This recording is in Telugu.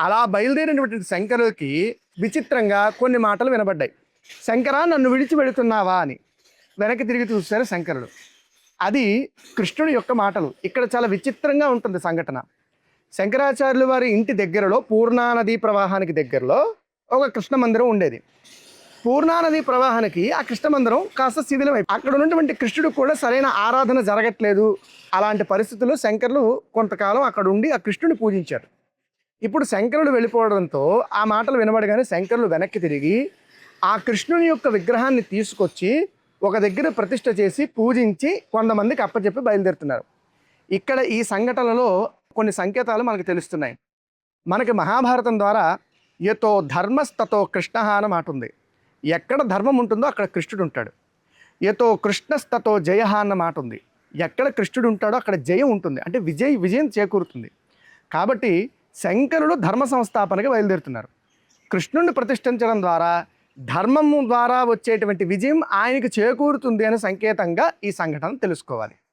అలా బయలుదేరినటువంటి శంకరుడికి విచిత్రంగా కొన్ని మాటలు వినబడ్డాయి. శంకరా, నన్ను విడిచి వెళుతున్నావా అని. వెనక్కి తిరిగి చూశారు శంకరుడు. అది కృష్ణుడి యొక్క మాటలు. ఇక్కడ చాలా విచిత్రంగా ఉంటుంది సంఘటన. శంకరాచార్యుల వారి ఇంటి దగ్గరలో, పూర్ణానదీ ప్రవాహానికి దగ్గరలో ఒక కృష్ణ మందిరం ఉండేది. పూర్ణానదీ ప్రవాహానికి ఆ కృష్ణ మందిరం కాస్త శిథిలమై, అక్కడ ఉన్నటువంటి కృష్ణుడు కూడా సరైన ఆరాధన జరగట్లేదు. అలాంటి పరిస్థితుల్లో శంకరులు కొంతకాలం అక్కడ ఉండి ఆ కృష్ణుని పూజించారు. ఇప్పుడు శంకరులు వెళ్ళిపోవడంతో ఆ మాటలు వినబడగానే శంకరులు వెనక్కి తిరిగి ఆ కృష్ణుని యొక్క విగ్రహాన్ని తీసుకొచ్చి ఒక దగ్గర ప్రతిష్ఠ చేసి పూజించి కొంతమందికి అప్పచెప్పి బయలుదేరుతున్నారు. ఇక్కడ ఈ సంఘటనలో కొన్ని సంకేతాలు మనకు తెలుస్తున్నాయి. మనకి మహాభారతం ద్వారా యతో ధర్మస్తతో కృష్ణ అన్న మాట ఉంది. ఎక్కడ ధర్మం ఉంటుందో అక్కడ కృష్ణుడు ఉంటాడు. యతో కృష్ణస్తతో జయ అన్న మాట ఉంది. ఎక్కడ కృష్ణుడు ఉంటాడో అక్కడ జయం ఉంటుంది, అంటే విజయం చేకూరుతుంది. కాబట్టి శంకరుడు ధర్మ సంస్థాపనకి బయలుదేరుతున్నారు. కృష్ణుడిని ప్రతిష్ఠించడం ద్వారా ధర్మము ద్వారా వచ్చేటువంటి విజయం ఆయనకు చేకూరుతుంది అనే సంకేతంగా ఈ సంఘటన తెలుసుకోవాలి.